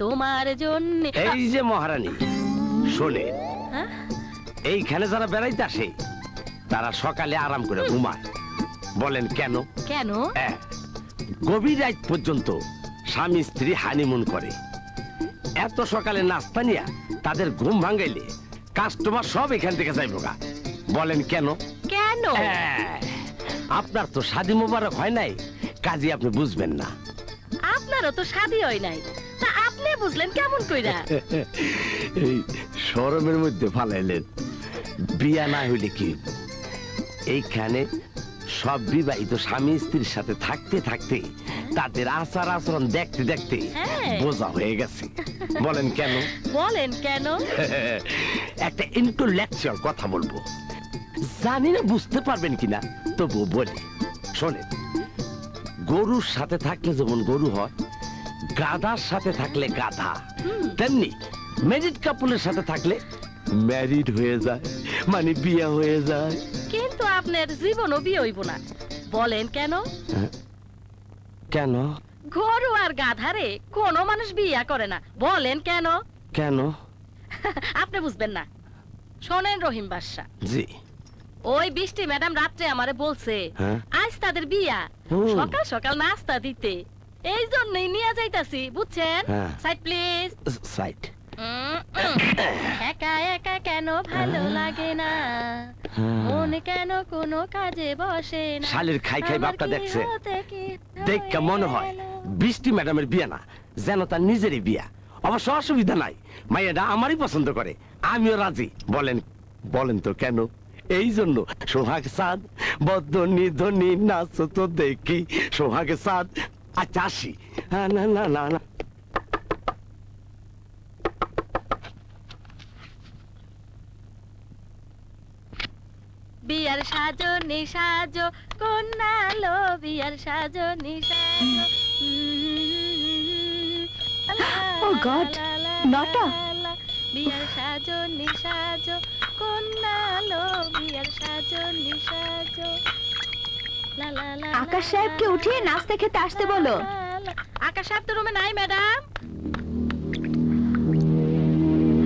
তোমার জন্য। এই যে মহারানী শোনে, হ্যাঁ? এইখানে যারা বেড়াইতে আসে তারা সকালে আরাম করে ঘুমায়। বলেন কেন? কেন? গভীর রাত পর্যন্ত স্বামী স্ত্রী হানিমুন করে। এত সকালে নাস্তা নিয়ে তাদের ঘুম ভাঙাইলে কাস্টমার সব এখান থেকে যাইব গা। বলেন কেন? কেন? আপনার তো শাদী মোবারক হয় নাই, কাজী আপনি বুঝবেন না। আপনারও তো শাদী হয় নাই, তা আপনি বুঝলেন কেমন কইরা? এই শরমের মধ্যে ফালাইলেন। বিয়া না হইলে কি এইখানে সব বিবাহিত স্বামী স্ত্রীর সাথে থাকতে থাকতে তাদের আচার আচরণ দেখতে দেখতে বোঝা হয়ে গেছে। বলেন কেন? বলেন কেন? একটা ইন্টেলেকচুয়াল কথা বলবো, জানি না বুঝতে পারবেন কিনা, তবু বলি শোনেন। গরুর সাথে থাকলে যেমন গরু হয়, গাধার সাথে থাকলে গাধা, তেমনি ম্যারিড কাপলের সাথে থাকলে ম্যারিড হয়ে যায়, মানে বিয়ে হয়ে যায়। কিন্তু আপনার জীবনও বিয়ে হইব না। বলেন কেন? কেন? গরু আর গাধারে কোনো মানুষ বিয়া করে না। বলেন কেন? কেন? আপনি বুঝবেন না। শোনেন রহিম বাদশা, জি। ওই বৃষ্টি ম্যাডাম রাত্রে আমারে বলছে আজ তাদের বিয়া, সকাল সকাল নাস্তা দিতে। এই জন্যই নিয়ে যাইতাছি, বুঝছেন? Side please. সাইড। একা একা কেন ভালো লাগে না, মনে কেন কোনো কাজে বসে না। শালের খাই খাই বাপটা দেখছে, দেখে মনে হয় বৃষ্টি ম্যাডামের বিয়া না, যেন তার নিজেরই বিয়া। অবশ্য অসুবিধা নাই, মাইয়াটা আমারই পছন্দ করে, আমিও রাজি। বলেন বলেন তো কেন? এই জন্য সোহাগ চাঁদ বদনি ধনি নাচ তো দেখি সোহাগ চাঁদ। আচ্ছা আসি। না না না না, বিয়ার সাজনি সাজো কন্যা লো, বিয়ার সাজনি সাজো। Oh God, নটা। বিয়ার সাজনি সাজো কন্যা লো, বিয়ার সাজনি সাজো। আকাশ সাহেবকে উঠিয়ে নাস্তা খেতে আসতে বলো। আকাশ সাহেব তো রুমে নাই ম্যাডাম।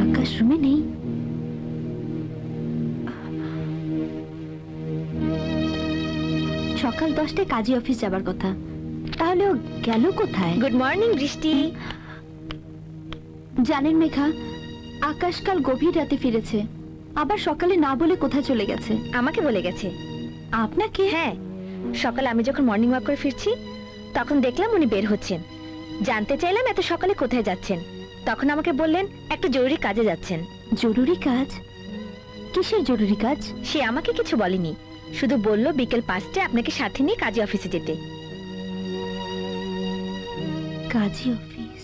আকাশ রুমে নেই? সকাল 10টায় কাজী অফিস যাবার কথা, তাহলে ও গেল কোথায়? গুড মর্নিং বৃষ্টি। জানেন মেঘা, আকাশ কাল গভীর রাতে ফিরেছে, আবার সকালে না বলে কোথায় চলে গেছে। আমাকে বলে গেছে। আপনাকে? হ্যাঁ, সকালে আমি যখন মর্নিং ওয়াক করে ফিরছি তখন দেখলাম উনি বের হচ্ছেন। জানতে চাইলাম এত সকালে কোথায় যাচ্ছেন, তখন আমাকে বললেন একটা জরুরি কাজে যাচ্ছেন। জরুরি কাজ? কিসের জরুরি কাজ? সে আমাকে কিছু বলেনি, শুধু বলল বিকেল 5টায় আপনাকে সাথে নিয়ে কাজী অফিসে যেতে। কাজী অফিস?